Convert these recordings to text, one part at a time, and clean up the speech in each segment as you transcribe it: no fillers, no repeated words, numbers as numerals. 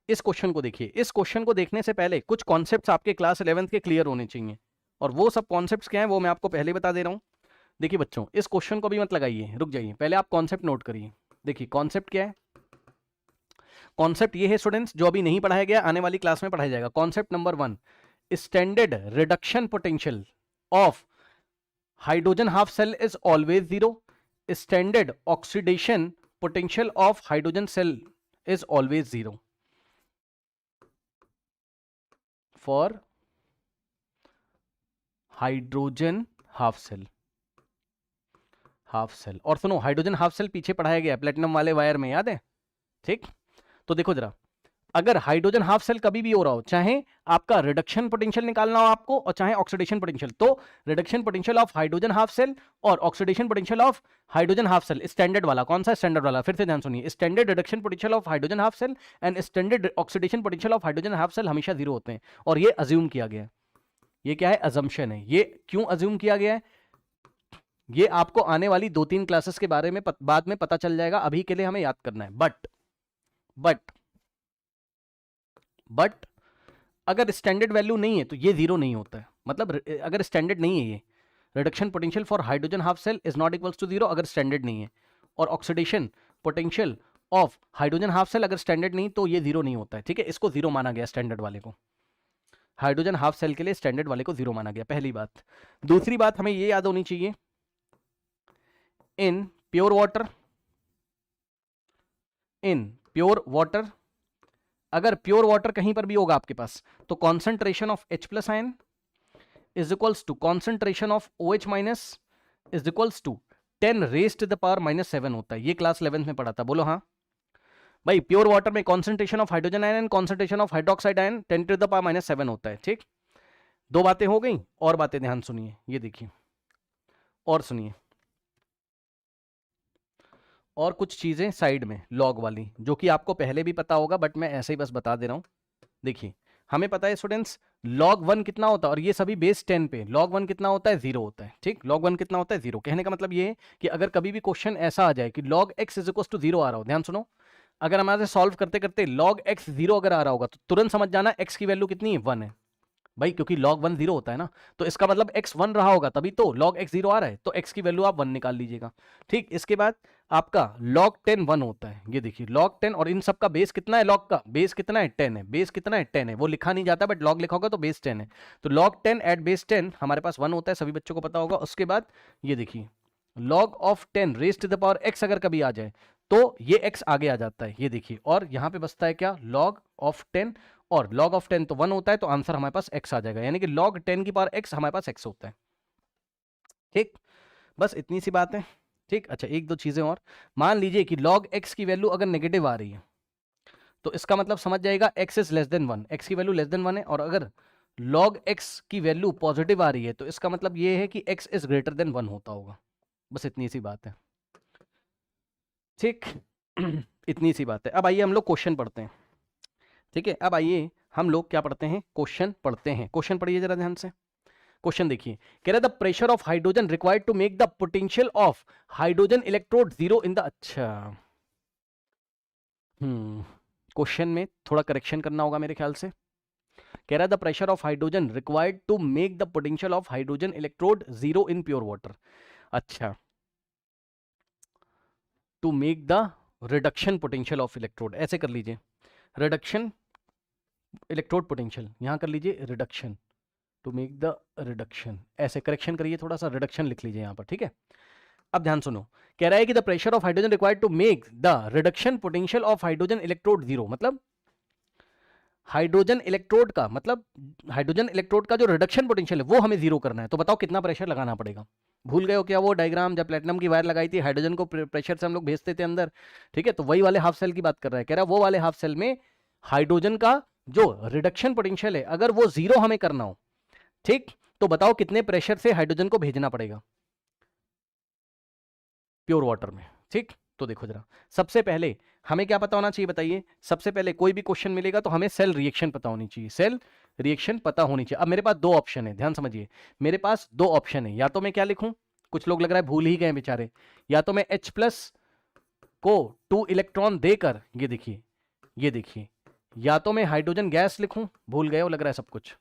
इस क्वेश्चन को देखिए, इस क्वेश्चन को देखने से पहले कुछ कॉन्सेप्ट्स आपके क्लास 11th के क्लियर होने चाहिए, और वो सब कॉन्सेप्ट्स क्या हैं वो मैं आपको पहले बता दे रहा हूँ। देखिए बच्चों, इस क्वेश्चन को भी मत लगाइए, रुक जाइए, पहले आप कॉन्सेप्ट नोट करिए। देखिए कॉन्सेप्ट क्या है, कॉन्सेप्ट ये है स्टूडेंट्स, जो अभी नहीं पढ़ाया गया आने वाली क्लास में पढ़ाया जाएगा। Concept number 1, standard reduction potential of hydrogen half cell is always 0, standard oxidation potential of hydrogen cell is always 0 for hydrogen half cell. और सुनो, हाइड्रोजन हाफ सेल पीछे पढ़ाया गया प्लेटिनम वाले वायर में, याद है? ठीक, तो देखो जरा, अगर हाइड्रोजन हाफ सेल कभी भी हो रहा हो, चाहे आपका रिडक्शन पोटेंशियल निकालना हो आपको और चाहे ऑक्सीडेशन पोटेंशियल, तो reduction potential of hydrogen half cell और oxidation potential of hydrogen half cell, standard वाला कौन सा? स्टैंडर्ड वाला। फिर से ध्यान सुनिए, standard reduction potential of hydrogen half cell and standard oxidation potential of hydrogen half cell हमेशा 0 होते हैं, और ये अज्यूम किया गया है। ये क्या है? अजम्पशन है। ये क्यों अज्यूम किया गया है, ये आपको आने वाली 2-3 क्लासेस के बारे में बाद में पता चल जाएगा, अभी के लिए हमें याद करना है। बट अगर स्टैंडर्ड वैल्यू नहीं है तो ये 0 नहीं होता है। मतलब अगर स्टैंडर्ड नहीं है, ये reduction potential for hydrogen half cell is not equals to 0 अगर स्टैंडर्ड नहीं है, और oxidation potential of hydrogen half cell अगर स्टैंडर्ड नहीं तो ये 0 नहीं होता है। ठीक है, इसको 0 माना गया स्टैंडर्ड वाले को, हाइड्रोजन हाफ सेल के लिए स्टैंडर्ड वाले को 0 माना गया, पहली बात। दूसरी बात हमें ये याद होनी चाहिए, इन प्योर वाटर, अगर प्योर वाटर कहीं पर भी होगा आपके पास, तो concentration of H plus ion is equals to concentration of OH minus is equals to 10 raised to the power -7 होता है। ये क्लास 11th में पढ़ा था, बोलो हाँ भाई। प्योर वाटर में concentration of hydrogen ion and concentration of hydroxide ion 10 to the power -7 होता है। ठीक, 2 बातें हो गई, और बातें ध्यान सुनिए, ये देखिए और सुनिए, और कुछ चीजें साइड में लॉग वाली, जो कि आपको पहले भी पता होगा, बट मैं ऐसे ही बस बता दे रहा हूं। देखिए, हमें पता है स्टूडेंट्स log 1 कितना होता है, और ये सभी बेस 10 पे log 1 कितना होता है? 0 होता है। ठीक, log 1 कितना होता है? 0। कहने का मतलब ये है कि अगर कभी भी क्वेश्चन ऐसा आ जाए कि log x is equal to 0 आ रहा हो, ध्यान सुनो, अगर हमारे सॉल्व करते करते log x 0 अगर आ रहा होगा, तो तुरंत समझ जाना x की वैल्यू कितनी है? 1 है भाई, क्योंकि log 1 0 होता है ना, तो इसका मतलब x 1 रहा होगा, तभी तो log x 0 आ रहा है, तो x की वैल्यू आप 1 निकाल लीजिएगा। ठीक, इसके बाद आपका log 10 1 होता है, ये देखिए log 10, और इन सब का बेस कितना है? log का बेस कितना है? 10 है। बेस कितना है? 10 है। वो लिखा नहीं जाता, बट log लिखा होगा तो बेस 10 है, तो log 10 एट बेस 10 हमारे पास 1 होता है, सभी बच्चों को पता होगा। उसके बाद ये देखिए log of 10 raised to the power x अगर कभी आ जाए तो ये x आगे आ जाता है, ये देखिए, और यहां पे बचता है क्या? log ऑफ 10, और log ऑफ 10 तो 1 होता है, तो आंसर हमारे पास x आ जाएगा, यानी कि log 10 की पावर x हमारे पास x होता है। ठीक, बस इतनी सी बात है। ठीक, अच्छा, 1-2 चीजें और, मान लीजिए कि log x की वैल्यू अगर नेगेटिव आ रही है, तो इसका मतलब समझ जाएगा x is less than 1, x की वैल्यू लेस देन 1 है, और अगर log x की वैल्यू पॉजिटिव आ रही है, तो इसका मतलब ये है कि x इज ग्रेटर देन 1 होता होगा। बस इतनी सी बात है। ठीक, इतनी सी बात है। अब आइए हम लोग क्वेश्चन पढ़ते हैं। ठीक है, अब आइए हम लोग क्या पढ़ते हैं? क्वेश्चन पढ़ते हैं। क्वेश्चन पढ़िए जरा ध्यान से। क्वेश्चन देखिए, कह रहा है the pressure of hydrogen required to make the potential of hydrogen electrode 0 in the, अच्छा, क्वेश्चन में थोड़ा करेक्शन करना होगा मेरे ख्याल से। कह रहा है the pressure of hydrogen required to make the potential of hydrogen electrode 0 in pure water. अच्छा, to make the reduction potential of electrode, ऐसे कर लीजिए, रिडक्शन इलेक्ट्रोड पोटेंशियल, यहां कर लीजिए reduction, to make the reduction, ऐसे करेक्शन करिए, थोड़ा सा रिडक्शन लिख लीजिए यहां पर। ठीक है, अब ध्यान सुनो, कह रहा है कि the pressure of hydrogen required to make the reduction potential of hydrogen electrode 0, मतलब हाइड्रोजन इलेक्ट्रोड का, मतलब हाइड्रोजन इलेक्ट्रोड का जो रिडक्शन पोटेंशियल है वो हमें 0 करना है। तो बताओ कितना प्रेशर लगाना पड़ेगा? भूल गए हो क्या वो डायग्राम, जब प्लेटिनम की वायर लगाई थी, हाइड्रोजन को प्रेशर से हम लोग भेजते थे अंदर? ठीक है, तो वही वाले हाफ सेल की बात कर रहा है। कह रहा है वो वाले हाफ सेल में हाइड्रोजन का जो रिडक्शन पोटेंशियल है, अगर वो 0 हमें करना हो, ठीक, तो बताओ कितने प्रेशर से हाइड्रोजन को भेजना पड़ेगा प्योर वाटर में? ठीक, तो देखो जरा, सबसे पहले हमें क्या पता होना चाहिए बताइए? सबसे पहले कोई भी क्वेश्चन मिलेगा तो हमें सेल रिएक्शन पता होनी चाहिए, सेल रिएक्शन पता होनी चाहिए। अब मेरे पास 2 ऑप्शन है, ध्यान समझिए, मेरे पास 2 ऑप्शन है, या तो मैं क्या लिखूं, कुछ लोग लग रहा है भूल ही गए बेचारे, या तो मैं H+ को 2 इलेक्ट्रॉन देकर, ये देखिए, ये देखिए, या तो मैं हाइड्रोजन गैस लिखूं, भूल गए हो लग रहा है सब कुछ,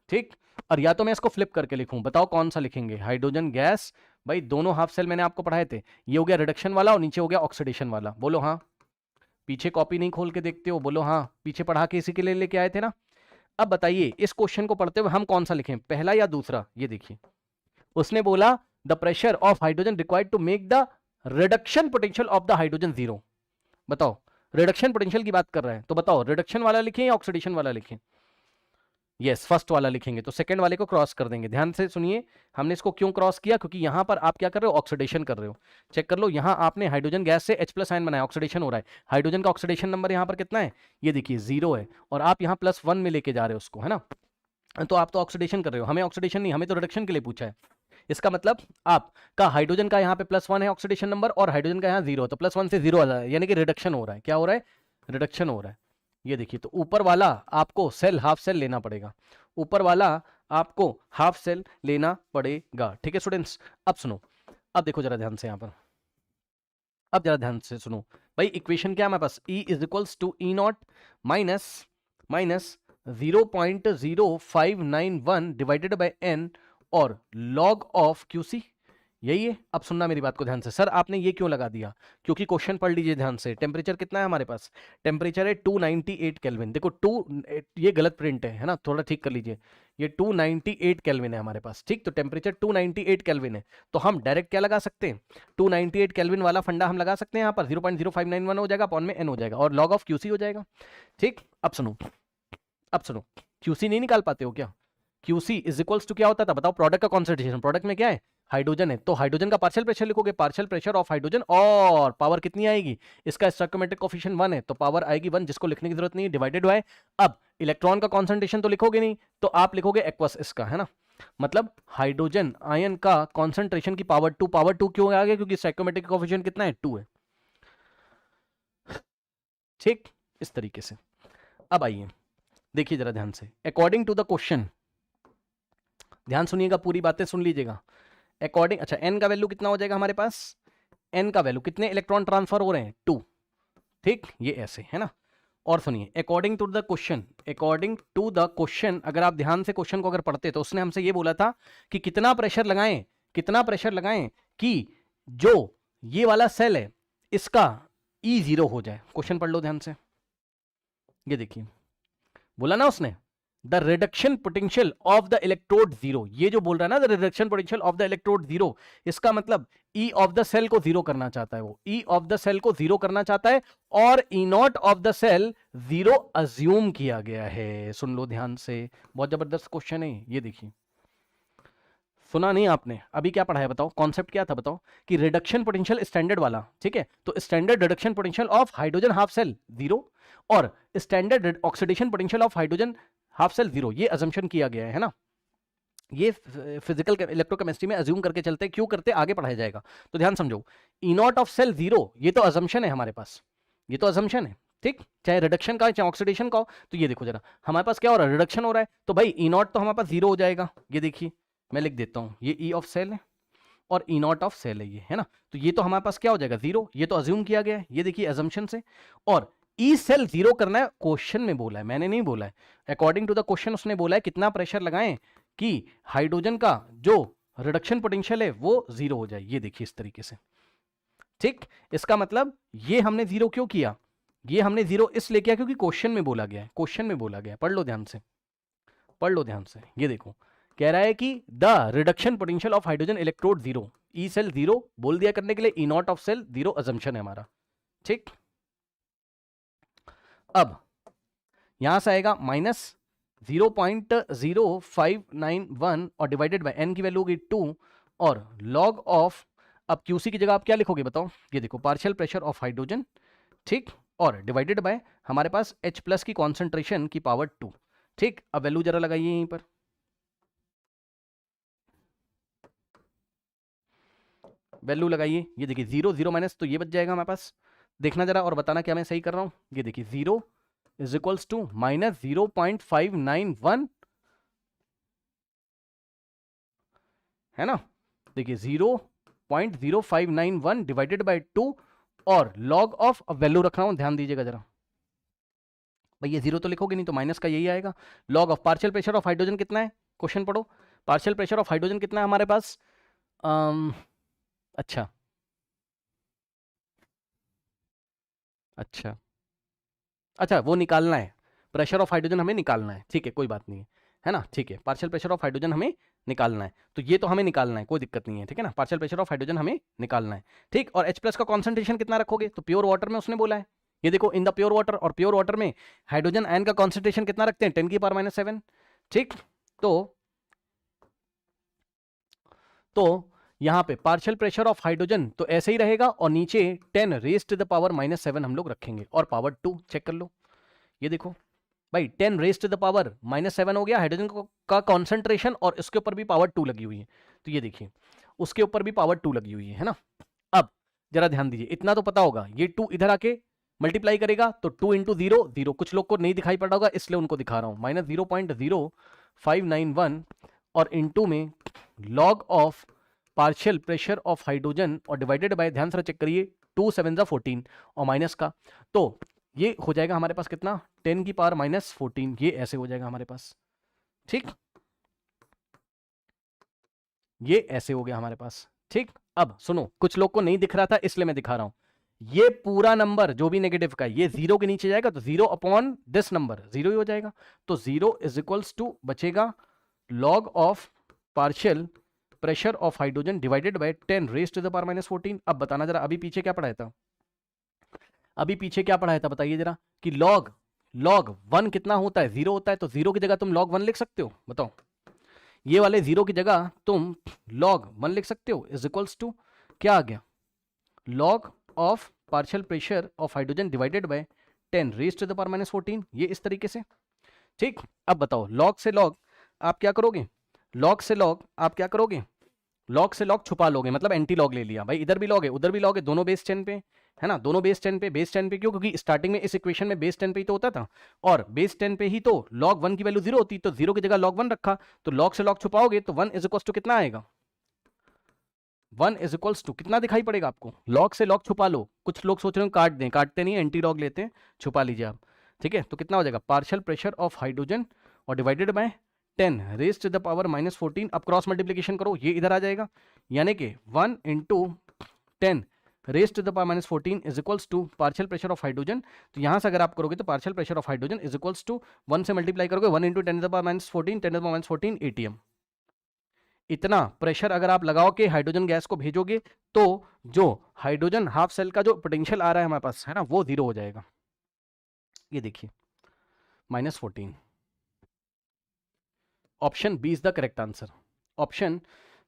ठीक, और या तो मैं इसको फ्लिप करके लिखूं, बताओ कौन सा लिखेंगे, हाइड्रोजन गैस, भाई दोनों हाफ सेल मैंने आपको पढ़ाए थे, ये हो गया रिडक्शन वाला और नीचे हो गया ऑक्सीडेशन वाला, बोलो हाँ, पीछे कॉपी नहीं खोल के देखते हो, बोलो हाँ, पीछे पढ़ा के इसी के लिए लेके आए थे ना। अब बताइए इस क्वेश्चन को पढ़ते हुए हम कौन सा लिखें, पहला या दूसरा, ये देखिए, उसने बोला the pressure of hydrogen required to make the reduction potential of the hydrogen zero, बताओ रिडक्शन पोटेंशियल की बात कर रहे हैं, तो बताओ रिडक्शन वाला लिखें या ऑक्सीडेशन वाला लिखें, यस फर्स्ट वाला लिखेंगे, तो सेकंड वाले को क्रॉस कर देंगे। ध्यान से सुनिए, हमने इसको क्यों क्रॉस किया, क्योंकि यहां पर आप क्या कर रहे हो, ऑक्सीडेशन कर रहे हो, चेक कर लो, यहां आपने हाइड्रोजन गैस से H+ आयन बनाया, ऑक्सीडेशन हो रहा है, हाइड्रोजन का ऑक्सीडेशन नंबर यहां पर कितना है, ये देखिए 0 है, और आप यहां +1 में लेके जा रहे हो उसको, है ना, तो आप तो ऑक्सीडेशन कर रहे हो, हमें ऑक्सीडेशन नहीं, हमें तो रिडक्शन के लिए पूछा है। इसका मतलब आपका हाइड्रोजन का यहाँ पे +1 है ऑक्सीडेशन नंबर और हाइड्रोजन का यहाँ 0 है, तो +1 से 0 आ रहा है, यानी कि रिडक्शन हो रहा है, क्या हो रहा है, रिडक्शन हो रहा है। ये देखिए, तो ऊपर वाला आपको सेल हाफ सेल लेना पड़ेगा, ऊपर वाला आपको हाफ सेल लेना पड़ेगा, ठीक है स्टूडेंट्स। अब सुनो, अब देखो जरा ध्यान से यहाँ पर, अब जरा ध्यान से सुनो भाई, इक्वेशन क्या है हमारे पास, E = E0 minus 0.0591 divided by n और log ऑफ QC, यही है। अब सुनना मेरी बात को ध्यान से, सर आपने ये क्यों लगा दिया, क्योंकि क्वेश्चन पढ़ लीजिए ध्यान से, टेम्परेचर कितना है हमारे पास, टेम्परेचर है 298 केल्विन, देखो 2, ये गलत प्रिंट है ना, थोड़ा ठीक कर लीजिए, ये 298 केल्विन है हमारे पास, ठीक, तो टेम्परेचर 298 केल्विन है, तो हम डायरेक्ट क्या लगा सकते हैं, 298 केल्विन वाला फंडा हम लगा सकते हैं यहाँ पर, 0.0591 हो जाएगा, अपॉन में n हो जाएगा, और log ऑफ QC हो जाएगा, ठीक। अब सुनो, अब सुनो, QC नहीं निकाल पाते हो क्या, QC इज इक्वल्स टू क्या होता था बताओ, प्रोडक्ट का कॉन्सेंट्रेशन, प्रोडक्ट में क्या है, हाइड्रोजन है, तो हाइड्रोजन का पार्शियल प्रेशर लिखोगे, पार्शियल प्रेशर ऑफ हाइड्रोजन, और पावर कितनी आएगी, इसका स्टोइकोमेट्रिक कोएफिशिएंट 1 है, तो पावर आएगी 1, जिसको लिखने की जरूरत नहीं है, डिवाइडेड बाय, अब इलेक्ट्रॉन का कॉन्सेंट्रेशन तो लिखोगे नहीं, तो आप लिखोगे एक्वस इसका, है ना, मतलब हाइड्रोजन आयन का कॉन्सेंट्रेशन की पावर 2 क्यों आ गया, क्योंकि स्टोइकोमेट्रिक कोएफिशिएंट कितना है, 2 है, ठीक, इस तरीके से। अब आइए देखिए जरा ध्यान से, अकॉर्डिंग टू द क्वेश्चन, ध्यान सुनिएगा, पूरी बातें सुन लीजिएगा, अकॉर्डिंग, अच्छा n का वैल्यू कितना हो जाएगा हमारे पास, n का वैल्यू कितने इलेक्ट्रॉन ट्रांसफर हो रहे हैं, 2, ठीक, ये ऐसे है ना। और सुनिए, according to the question, according to the question, अगर आप ध्यान से क्वेश्चन को अगर पढ़ते तो उसने हमसे ये बोला था कि कितना प्रेशर लगाएं, कितना प्रेशर लगाएं कि जो ये वाला सेल है इसका E0 हो जाए, क्वेश्चन पढ़ लो ध्यान से, ये देखिए, बोला ना उसने, the reduction potential of the electrode 0, ये जो बोल रहा है ना, the reduction potential of the electrode 0, इसका मतलब E ऑफ द सेल को 0 करना चाहता है, वो E ऑफ द सेल को 0 करना चाहता है, और E0 of the cell 0 assume किया गया है। सुन लो ध्यान से, बहुत जबरदस्त क्वेश्चन है ये, देखिए, सुना नहीं आपने, अभी क्या पढ़ा है बताओ, कॉन्सेप्ट क्या था बताओ, कि रिडक्शन पोटेंशियल स्टैंडर्ड वाला, ठीक है, तो standard reduction potential of hydrogen half cell 0 और standard oxidation potential of hydrogen half cell 0, ये अजम्पशन किया गया है ना, ये फिजिकल इलेक्ट्रोकेमिस्ट्री में अज्यूम करके चलते हैं, क्यों करते आगे पढ़ाया जाएगा, तो ध्यान समझो, E0 ऑफ सेल 0, ये तो अजम्पशन है हमारे पास, ये तो अजम्पशन है, ठीक, चाहे रिडक्शन का चाहे ऑक्सीडेशन का हो, तो ये देखो जरा हमारे पास क्या हो रहा है, रिडक्शन हो रहा है, तो भाई E0 तो हमारे पास 0 हो जाएगा, ये देखिए मैं लिख देता हूं, ये E ऑफ सेल है और E0 ऑफ सेल है ये, है ना, तो ये तो हमारे पास क्या हो जाएगा 0, ये तो अज्यूम किया गया है, ये देखिए अजम्पशन से, और ई सेल 0 करना है, क्वेश्चन में बोला है, मैंने नहीं बोला है, अकॉर्डिंग टू द क्वेश्चन उसने बोला है कितना प्रेशर लगाएं कि हाइड्रोजन का जो रिडक्शन पोटेंशियल है वो 0 हो जाए, ये देखिए इस तरीके से, ठीक, इसका मतलब ये हमने 0 क्यों किया, ये हमने 0 इसलिए किया क्योंकि क्वेश्चन में बोला गया है, क्वेश्चन में बोला गया है, पढ़ लो ध्यान से, पढ़ लो ध्यान से, ये देखो कह रहा है कि the reduction potential of hydrogen electrode 0, E cell 0 बोल दिया करने के लिए, E0 ऑफ सेल 0 अजम्पशन है हमारा, ठीक। अब यहां से आएगा -0.0591 और डिवाइडेड बाय n की वैल्यू होगी 2 और log ऑफ, अब QC की जगह आप क्या लिखोगे बताओ, ये देखो पार्शियल प्रेशर ऑफ हाइड्रोजन, ठीक, और डिवाइडेड बाय हमारे पास H+ की कॉन्सेंट्रेशन की पावर 2, ठीक। अब वैल्यू जरा लगाइए यहीं पर, वैल्यू लगाइए, ये देखिए 0 0 माइनस, तो ये बच जाएगा हमारे पास, देखना जरा और बताना क्या मैं सही कर रहा हूं, ये देखिए 0 इज इक्वल्स टू -0.591, है ना, देखिए 0.0591 डिवाइडेड बाय 2 और log ऑफ, अब वैल्यू रख रहा हूं ध्यान दीजिएगा जरा, भाई ये जीरो तो लिखोगे नहीं, तो माइनस का यही आएगा। Log of partial pressure of hydrogen कितना है, क्वेश्चन पढ़ो। पार्शियल प्रेशर ऑफ हाइड्रोजन कितना है हमारे पास? अच्छा अच्छा अच्छा, वो निकालना है, प्रेशर ऑफ हाइड्रोजन हमें निकालना है, ठीक है कोई बात नहीं है ना, ठीक है। पार्शियल प्रेशर ऑफ हाइड्रोजन हमें निकालना है, तो ये तो हमें निकालना है, कोई दिक्कत नहीं है, ठीक है ना। पार्शियल प्रेशर ऑफ हाइड्रोजन हमें निकालना है, ठीक। और H+ का कॉन्सेंट्रेशन कितना रखोगे, तो प्योर वाटर में उसने बोला है, ये देखो इन द प्योर वाटर, और प्योर वाटर में हाइड्रोजन आयन का कॉन्सेंट्रेशन कितना रखते हैं, 10⁻⁷, ठीक। तो यहाँ पे पार्शियल प्रेशर ऑफ हाइड्रोजन तो ऐसे ही रहेगा, और नीचे 10⁻⁷ हम लोग रखेंगे, और पावर 2 चेक कर लो, ये देखो भाई 10⁻⁷ हो गया हाइड्रोजन का कॉन्सेंट्रेशन, और इसके ऊपर भी पावर 2 लगी हुई है, तो ये देखिए उसके ऊपर भी पावर 2 लगी हुई है ना। अब जरा ध्यान दीजिए, इतना तो पता होगा, ये 2 इधर आके मल्टीप्लाई करेगा तो 2 × 0 0, कुछ लोग को नहीं दिखाई पड़ रहा होगा इसलिए उनको दिखा रहा हूं, -0.0591, और इनटू में log of partial pressure of hydrogen, और डिवाइडेड बाय, ध्यान से चेक करिए, 2 7 14, और माइनस का, तो ये हो जाएगा हमारे पास कितना, 10⁻⁻14, ये ऐसे हो जाएगा हमारे पास, ठीक, ये ऐसे हो गया हमारे पास, ठीक। अब सुनो, कुछ लोग को नहीं दिख रहा था इसलिए मैं दिखा रहा हूं, ये पूरा नंबर जो भी नेगेटिव का है ये 0 के नीचे जाएगा, तो 0 अपॉन दिस नंबर 0 ही हो जाएगा, तो 0 = बचेगा log of partial pressure of hydrogen divided by 10⁻⁻14। अब बताना जरा, अभी पीछे क्या पढ़ाया था, अभी पीछे क्या पढ़ाया था बताइए जरा, कि लॉग 1 कितना होता है, 0 होता है, तो 0 की जगह तुम log 1 लिख सकते हो, बताओ, ये वाले 0 की जगह तुम log 1 लिख सकते हो, = क्या आ गया, log of partial pressure of hydrogen divided by 10⁻⁻14, ये इस तरीके से, ठीक। अब बताओ, log से log आप क्या करोगे, log से log आप क्या करोगे, log से log छुपा लोगे, मतलब एंटी लॉग ले लिया, भाई इधर भी log है उधर भी log है, दोनों बेस 10 पे है ना, दोनों बेस 10 पे, बेस 10 पे क्यों, क्योंकि स्टार्टिंग में इस इक्वेशन में बेस 10 पे ही तो होता था, और बेस 10 पे ही तो log 1 की वैल्यू 0 होती, तो 0 की जगह log 1 रखा, तो log से log छुपाओगे तो 1 = कितना आएगा, 1 = कितना दिखाई पड़ेगा आपको, log से log छुपा लो, कुछ लोग सोच रहे हो काट दें, काटते नहीं, एंटी लॉग लेते हैं, छुपा लीजिए आप, ठीक है। तो कितना हो जाएगा, पार्शियल प्रेशर ऑफ हाइड्रोजन और डिवाइडेड बाय 10⁻⁻14, अब क्रॉस मल्टीप्लीकेशन करो, ये इधर आ जाएगा, यानी कि 1 × 10⁻⁻14 = पार्शियल प्रेशर ऑफ हाइड्रोजन, तो यहां से अगर आप करोगे तो पार्शियल प्रेशर ऑफ हाइड्रोजन = 1 से मल्टीप्लाई करोगे, 1 × 10⁻⁻14 10⁻14 ATM, इतना प्रेशर अगर आप लगाओ के हाइड्रोजन गैस को भेजोगे, तो जो हाइड्रोजन हाफ सेल का जो पोटेंशियल आ रहा है हमारे पास है ना, वो 0 हो जाएगा, ये देखिए -14, option B is the correct answer, option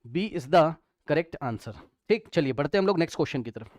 B is the correct answer, ठीक। चलिए बढ़ते हैं हम लोग नेक्स्ट क्वेश्चन की तरफ।